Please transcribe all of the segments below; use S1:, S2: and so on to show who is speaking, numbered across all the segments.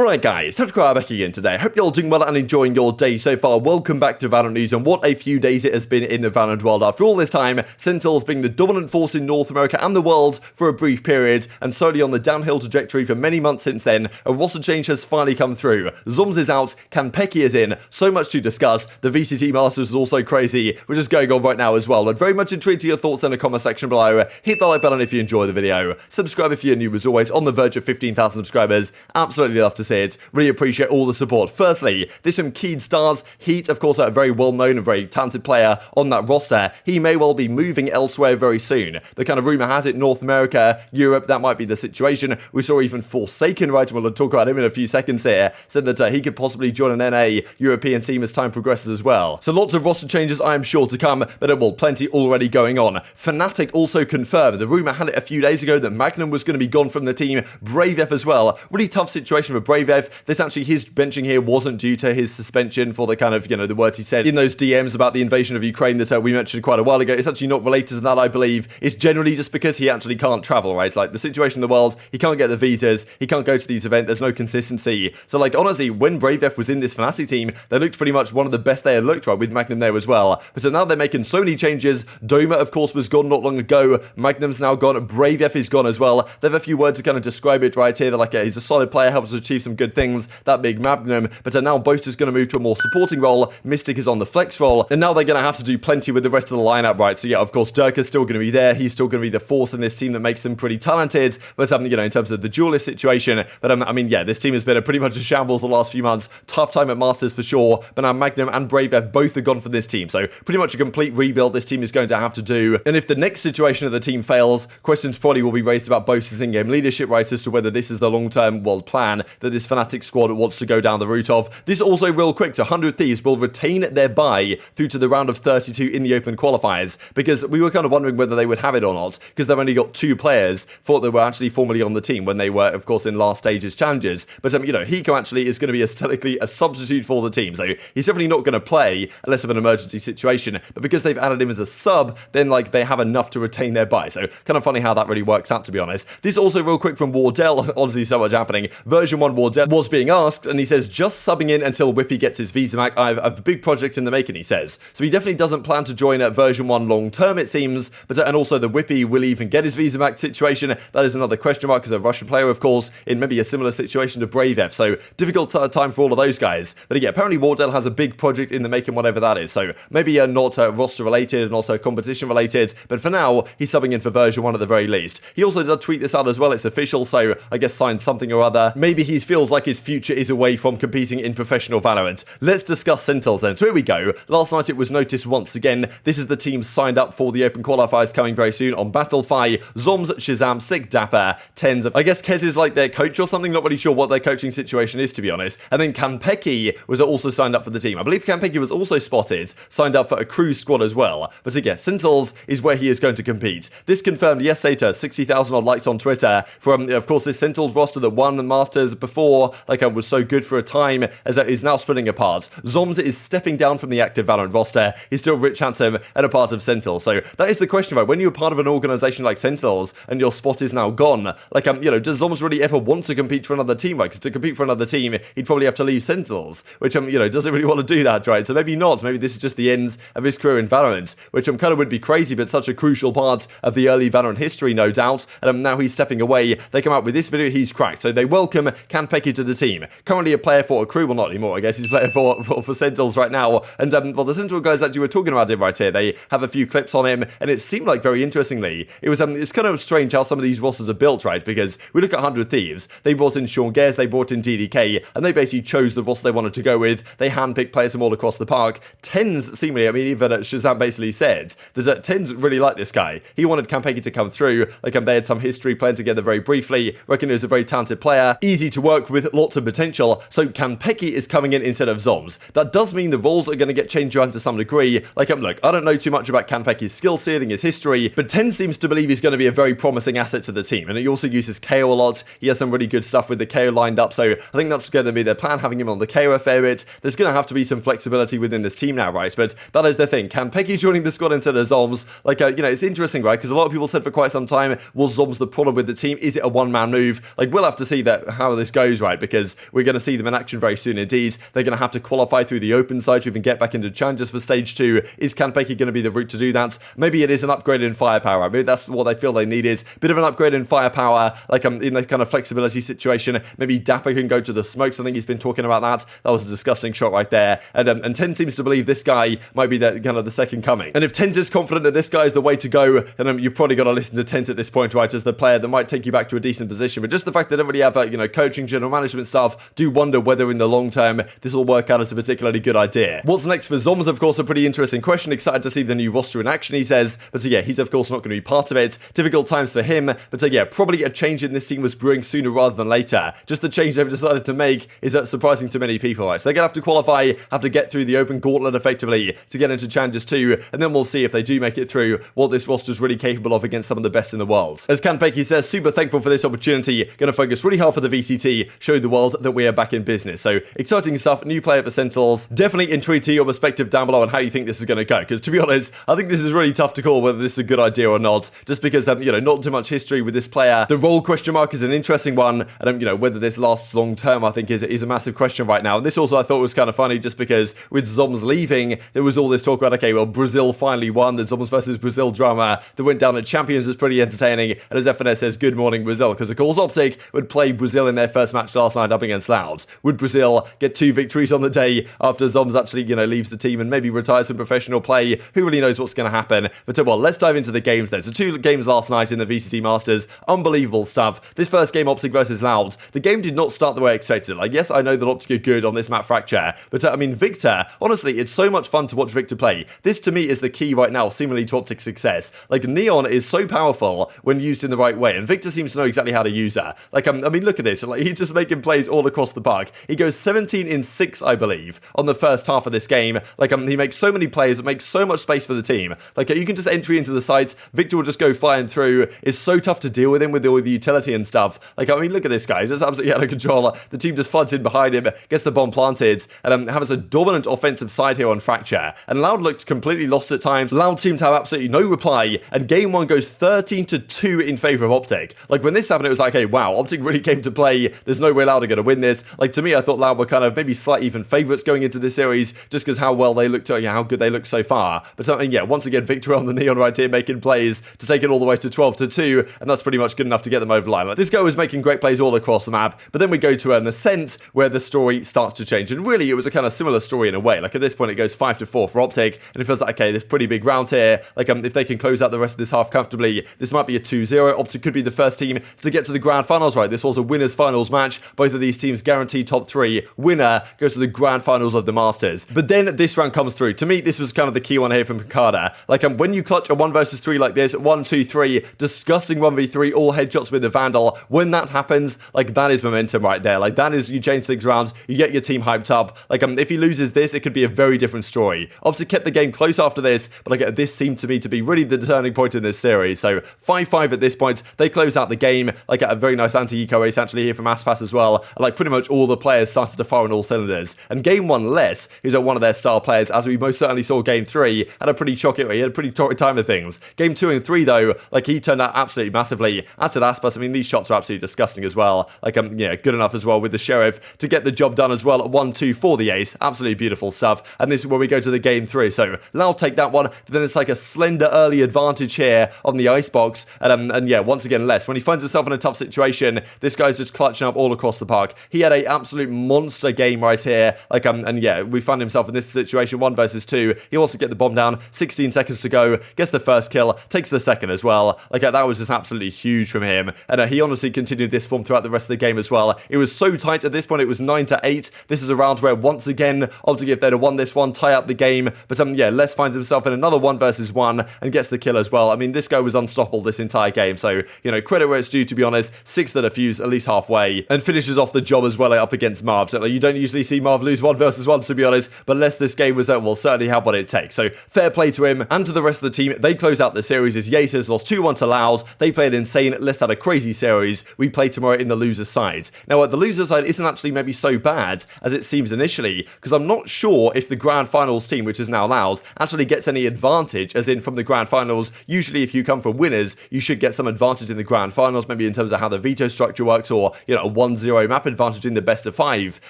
S1: Alright guys, TacticalRab back again today. Hope you're all doing well and enjoying your day so far. Welcome back to Valorant News, and what a few days it has been in the Valorant world. After all this time, Sentinels being the dominant force in North America and the world for a brief period, and slowly on the downhill trajectory for many months since then, a roster change has finally come through. Zombs is out, Kanpeki is in, so much to discuss. The VCT Masters is also crazy, which is going on right now as well. I'd very much intrigued to your thoughts in the comment section below. Hit the like button if you enjoy the video. Subscribe if you're new, as always, on the verge of 15,000 subscribers. Absolutely love to see it. Really appreciate all the support. Firstly, there's some keyed stars. Heat, of course, a very well-known and very talented player on that roster. He may well be moving elsewhere very soon. The kind of rumor has it North America, Europe, that might be the situation. We saw even Forsaken, right, and we'll talk about him in a few seconds here, said that he could possibly join an NA European team as time progresses as well. So lots of roster changes I am sure to come, but well, plenty already going on. Fnatic also confirmed. The rumor had it a few days ago that Magnum was going to be gone from the team. Bravef as well. Really tough situation for Bravef. This actually, his benching here wasn't due to his suspension for the kind of, the words he said in those DMs about the invasion of Ukraine that we mentioned quite a while ago. It's actually not related to that, I believe. It's generally just because he actually can't travel, right? Like, the situation in the world, he can't get the visas, he can't go to these events, there's no consistency. So, like, honestly, when Bravef was in this Fnatic team, they looked pretty much one of the best they had looked, right, with Magnum there as well. But so now they're making so many changes. Doma, of course, was gone not long ago. Magnum's now gone. Bravef is gone as well. They have a few words to kind of describe it right here. They're like, he's a solid player, helps us achieve some good things. That big Magnum, but now Boaster's going to move to a more supporting role. Mystic is on the flex role, and now they're going to have to do plenty with the rest of the lineup, right? So yeah, of course, Turko's still going to be there. He's still going to be the force in this team that makes them pretty talented, but in terms of the duelist situation, but I mean, yeah, this team has been pretty much a shambles the last few months. Tough time at Masters for sure, but now Magnum and Bravef both are gone from this team, so pretty much a complete rebuild this team is going to have to do. And if the next situation of the team fails, questions probably will be raised about Boaster's in-game leadership, right, as to whether this is the long-term world plan that this Fnatic squad wants to go down the route of. This also real quick, so 100 Thieves will retain their bye through to the round of 32 in the open qualifiers, because we were kind of wondering whether they would have it or not, because they've only got 2 players thought they were actually formally on the team when they were, of course, in last stages challenges. But Hiko actually is going to be aesthetically a substitute for the team, so he's definitely not going to play unless of an emergency situation, but because they've added him as a sub, then like they have enough to retain their bye. So kind of funny how that really works out, to be honest. This also real quick from Wardell, honestly so much happening. Version 1 Wardell was being asked, and he says, just subbing in until Whippy gets his visa back. I have a big project in the making, he says. So he definitely doesn't plan to join at version 1 long term, it seems, but and also the Whippy will even get his visa back situation. That is another question mark, because a Russian player, of course, in maybe a similar situation to Bravef. So difficult time for all of those guys. But again, apparently Wardell has a big project in the making, whatever that is. So maybe not roster related and also competition related, but for now, he's subbing in for version 1 at the very least. He also did tweet this out as well. It's official, so I guess signed something or other. Maybe he feels like his future is away from competing in professional Valorant. Let's discuss Sentinels then. So here we go. Last night it was noticed once again. This is the team signed up for the open qualifiers coming very soon on Battlefy. Zombs, ShahZaM, Sick, dapr, TenZ. I guess Kez is like their coach or something. Not really sure what their coaching situation is, to be honest. And then Kanpeki was also signed up for the team. I believe Kanpeki was also spotted, signed up for a cruise squad as well. But again, Sentinels is where he is going to compete. This confirmed, yes, Zeta, 60,000 odd likes on Twitter from, of course, this Sentinels roster that won the Masters before, was so good for a time, as it is now splitting apart. Zombs is stepping down from the active Valorant roster. He's still rich, handsome, and a part of Sentinels. So that is the question, right? When you're part of an organization like Sentinels and your spot is now gone, does Zombs really ever want to compete for another team, right? Because to compete for another team, he'd probably have to leave Sentinels, which, doesn't really want to do that, right? So maybe not. Maybe this is just the end of his career in Valorant, which kind of would be crazy, but such a crucial part of the early Valorant history, no doubt. And now he's stepping away. They come out with this video, he's cracked. So they welcome Kanpeki to the team. Currently a player for a crew, well, not anymore, I guess he's a player for Sentinels right now. And the Sentinel guys actually were talking about him right here. They have a few clips on him, and it seemed like, very interestingly, it was it's kind of strange how some of these rosters are built, right? Because we look at 100 Thieves, they brought in ShahZaM, they brought in DDK, and they basically chose the roster they wanted to go with. They handpicked players from all across the park. TenZ, seemingly, even ShahZaM basically said that TenZ really liked this guy. He wanted Kanpeki to come through. They had some history playing together very briefly. Reckon he was a very talented player, easy to work with, lots of potential. So Kanpeki is coming in instead of Zombs. That does mean the roles are going to get changed around to some degree. Look, I don't know too much about Kanpeki's skill ceiling, his history, but TenZ seems to believe he's going to be a very promising asset to the team. And he also uses KO a lot. He has some really good stuff with the KO lined up. So I think that's going to be their plan, having him on the KO a fair bit. There's going to have to be some flexibility within this team now, right? But that is the thing. Kanpeki joining the squad instead of Zombs, it's interesting, right? Because a lot of people said for quite some time, was Zombs the problem with the team? Is it a one-man move? We'll have to see how this goes. knows, right? Because we're going to see them in action very soon indeed. They're going to have to qualify through the open side to even get back into challenges for stage 2. Is Kanpeki going to be the route to do that? Maybe it is an upgrade in firepower. Maybe that's what they feel they needed. Bit of an upgrade in firepower, like in the kind of flexibility situation. Maybe dapr can go to the smokes. I think he's been talking about that. That was a disgusting shot right there. And TenZ seems to believe this guy might be the kind of the second coming. And if TenZ is confident that this guy is the way to go, then you've probably got to listen to TenZ at this point, right? As the player that might take you back to a decent position. But just the fact that they don't really have, coaching, general management staff, do wonder whether in the long term this will work out as a particularly good idea. What's next for Zombs? Of course, a pretty interesting question. Excited to see the new roster in action, he says. But yeah, he's of course not going to be part of it. Difficult times for him. But yeah, probably a change in this team was brewing sooner rather than later. Just the change they've decided to make is surprising to many people, right? So they're going to have to qualify, have to get through the open gauntlet effectively to get into challenges 2, and then we'll see if they do make it through what this roster's really capable of against some of the best in the world. As Kanpeki says, super thankful for this opportunity, going to focus really hard for the VCT, show the world that we are back in business. So exciting stuff, new player for Sentinels. Definitely intrigued to your perspective down below on how you think this is going to go, because to be honest, I think this is really tough to call whether this is a good idea or not, just because not too much history with this player. The role question mark is an interesting one, and whether this lasts long term I think is a massive question right now. And this also I thought was kind of funny, just because with Zombs leaving, there was all this talk about, okay, well, Brazil finally won, the Zombs versus Brazil drama that went down at Champions was pretty entertaining, and as FNS says, good morning Brazil, because of course OpTic would play Brazil in their first match last night up against Loud. Would Brazil get 2 victories on the day after Zombs actually, leaves the team and maybe retires from professional play? Who really knows what's going to happen? But well, let's dive into the games then. So 2 games last night in the VCT Masters, unbelievable stuff. This first game, OpTic versus Loud, the game did not start the way I expected. Like, yes, I know that OpTic are good on this map Fracture, but Victor, honestly, it's so much fun to watch Victor play. This to me is the key right now, seemingly to OpTic's success. Like, Neon is so powerful when used in the right way, and Victor seems to know exactly how to use her. Like, look at this. Like, he's just making plays all across the park. He goes 17 in 6, I believe, on the first half of this game. Like, he makes so many plays, it makes so much space for the team. Like, you can just entry into the site, Victor will just go flying through. It's so tough to deal with him with all the utility and stuff. Like, look at this guy. He's just absolutely out of control. The team just floods in behind him, gets the bomb planted, and has a dominant offensive side here on Fracture. And Loud looked completely lost at times. Loud seemed to have absolutely no reply, and game 1 goes 13-2 in favor of OpTic. Like, when this happened, it was like, hey, wow, OpTic really came to play. There's no way Loud are going to win this. Like, to me, I thought Loud were kind of maybe slight even favorites going into this series, just because how well they looked, how good they looked so far. But once again, Victor on the Neon right here making plays to take it all the way to 12-2, and that's pretty much good enough to get them over the line. Like, this guy was making great plays all across the map, but then we go to an Ascent where the story starts to change, and really it was a kind of similar story in a way. Like, at this point it goes 5-4 for OpTic, and it feels like, okay, this pretty big round here. Like, if they can close out the rest of this half comfortably, this might be a 2-0. OpTic could be the first team to get to the grand finals, right? This was a winners finals match. Both of these teams guaranteed top 3. Winner goes to the grand finals of the Masters. But then this round comes through. To me, this was kind of the key one here from Picada. Like, when you clutch a 1 versus 3 like this, 1, 2, 3, disgusting 1v3, all headshots with the Vandal. When that happens, like, that is momentum right there. Like, that is, you change things around, you get your team hyped up. Like, if he loses this, it could be a very different story. OpTic kept the game close after this, but like, this seemed to me to be really the turning point in this series. So 5-5 at this point, they close out the game. Like, a very nice anti-eco ace actually here from Aspas as well. And like, pretty much all the players started to fire on all cylinders. And game 1, Les, who's one of their star players, as we most certainly saw game 3, had a pretty shocking, he had a pretty torrid time of things. Game 2 and 3 though, like, he turned out absolutely massively. As did Aspas. These shots are absolutely disgusting as well. Like, good enough as well with the Sheriff to get the job done as well at 1-2 for the ace. Absolutely beautiful stuff. And this is where we go to the game 3. So Loud take that one, but then it's like a slender early advantage here on the icebox. And yeah, once again, Les, when he finds himself in a tough situation, this guy's just clutching up all across the park. He had a absolute monster game right here. Like, and yeah, we found himself in this situation, 1 versus 2. He wants to get the bomb down, 16 seconds to go, gets the first kill, takes the second as well. Like, that was just absolutely huge from him. And he honestly continued this form throughout the rest of the game as well. It was so tight at this point, it was 9-8. This is a round where, once again, OpTic, if they'd have won this one, tie up the game. But yeah, Les finds himself in another 1 versus 1 and gets the kill as well. This guy was unstoppable this entire game. So, credit where it's due, to be honest. 6 the defuse, at least halfway, and finishes off the job as well up against Marv. So, you don't usually see Marv lose 1 versus 1, to be honest, but Les, this game was, will certainly have what it takes. So, fair play to him and to the rest of the team. They close out the series as Yates lost 2-1 to Loud. They played insane. Les had a crazy series. We play tomorrow in the loser side. Now, the loser side isn't actually maybe so bad as it seems initially, because I'm not sure if the grand finals team, which is now Loud, actually gets any advantage, as in from the grand finals. Usually, if you come from winners, you should get some advantage in the grand finals, maybe in terms of how the veto structure works, or, a 1-0 map advantage in the best of 5,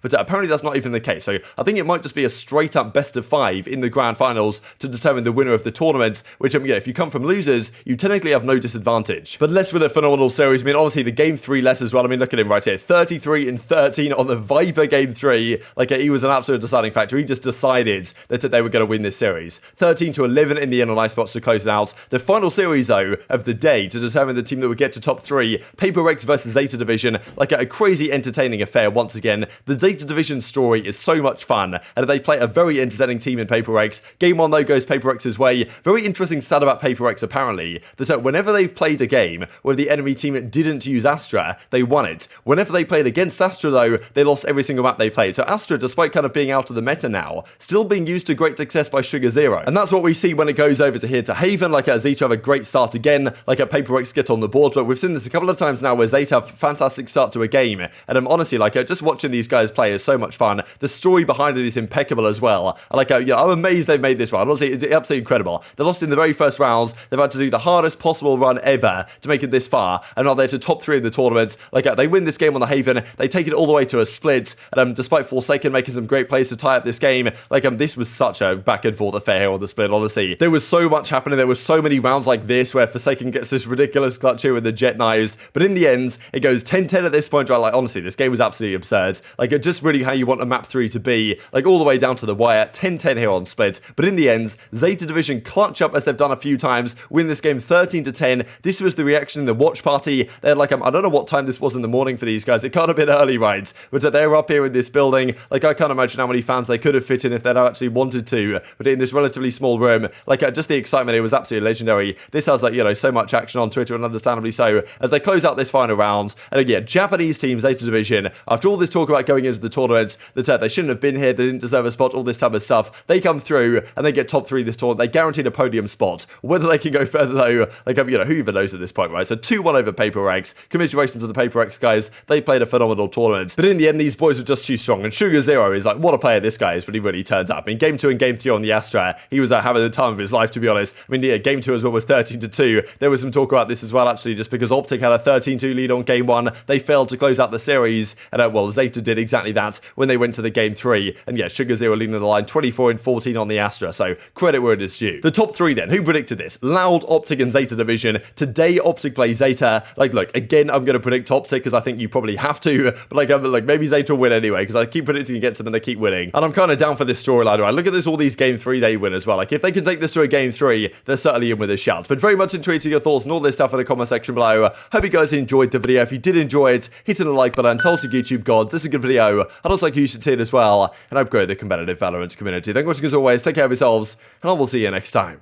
S1: but apparently that's not even the case. So I think it might just be a straight up best of 5 in the grand finals to determine the winner of the tournament, which, yeah, if you come from losers, you technically have no disadvantage. But Les with a phenomenal series. I mean, honestly, the game 3 Les as well. I mean, look at him right here. 33 and 13 on the Viper game 3. Like, he was an absolute deciding factor. He just decided that they were going to win this series. 13 to 11 in the end on Icebox to close it out. The final series, though, of the day to determine the team that would get to top 3. Paper Rex versus Zeta Division. Like, a crazy entertaining affair once again. The Zeta Division story is so much fun, and they play a very entertaining team in Paper Rex. Game 1, though, goes Paper Rex's way. Very interesting stat about Paper Rex, apparently, that whenever they've played a game where the enemy team didn't use Astra, they won it. Whenever they played against Astra, though, they lost every single map they played. So Astra, despite kind of being out of the meta now, still being used to great success by ShahZaM. And that's what we see when it goes over to here to Haven. Like, Zeta have a great start again. Like, Paper Rex get on the board, but we've seen this a couple of times now where Zeta have a fantastic start to a game. And I'm honestly, like, just watching these guys play is so much fun. The story behind it is impeccable as well. Like, you know, I'm amazed they've made this run. Honestly, it's absolutely incredible. They lost in the very first rounds. They've had to do the hardest possible run ever to make it this far, and now they're to top 3 in the tournament. Like, they win this game on the Haven. They take it all the way to a split. And despite Forsaken making some great plays to tie up this game, like, this was such a back and forth affair on the split. Honestly, there was so much happening. There was so many rounds like this where Forsaken gets this ridiculous clutch here with the jet knives, but in the end, it goes 10-10 at this point. Right? Like, honestly, this game was absolutely absurd. Like, just really how you want a map 3 to be, like, all the way down to the wire. 10-10 here on split, but in the end, Zeta Division clutch up as they've done a few times, win this game 13-10. This was the reaction in the watch party. They're like, I don't know what time this was in the morning for these guys. It can't have been early, right? But they're up here in this building. Like, I can't imagine how many fans they could have fit in if they'd actually wanted to, but in this relatively small room, like, just the excitement, it was absolutely legendary. This has, like, you know, so much action on Twitter, and understandably so, as they close out this final round. And again, Japanese team, Zeta Division, after all this talk about going into the tournament, that they shouldn't have been here, they didn't deserve a spot, all this type of stuff, they come through, and they get top 3 this tournament. They guaranteed a podium spot. Whether they can go further, though, like, you know, who even knows at this point, right? So 2-1 over Paper Rex. Commiserations to the Paper Rex guys. They played a phenomenal tournament. But in the end, these boys were just too strong. And ShahZaM is like, what a player this guy is when he really turns up. In Game 2 and Game 3 on the Astra, he was having the time of his life, to be honest. I mean, yeah, Game 2 as well was 13-2. There was some talk about this as well, actually, just because OpTic had a 13-2 lead on Game 1. They failed to close out the series. And, well, Zeta did exactly that when they went to the Game 3. And, yeah, ShahZaM leading the line 24-14 on the Astra. So, credit where it is due. The top 3 then. Who predicted this? Loud, OpTic, and Zeta Division. Today, OpTic plays Zeta. Like, look, again, I'm going to predict OpTic because I think you probably have to. But, like maybe Zeta will win anyway because I keep predicting against them and they keep winning. And I'm kind of down for this storyline, right? Look at this, all these Game 3 they win as well. Like, if they can take this to a Game 3, they're certainly in with a shout. But very much intrigued to your thoughts and all this stuff in the comment section below. Hope you guys enjoyed the video. If you did enjoy it, hit the like button, tell us your YouTube gods, this is a good video. I'd also like you should see it as well. And I've grown the competitive Valorant community. Thank you for watching as always. Take care of yourselves, and I will see you next time.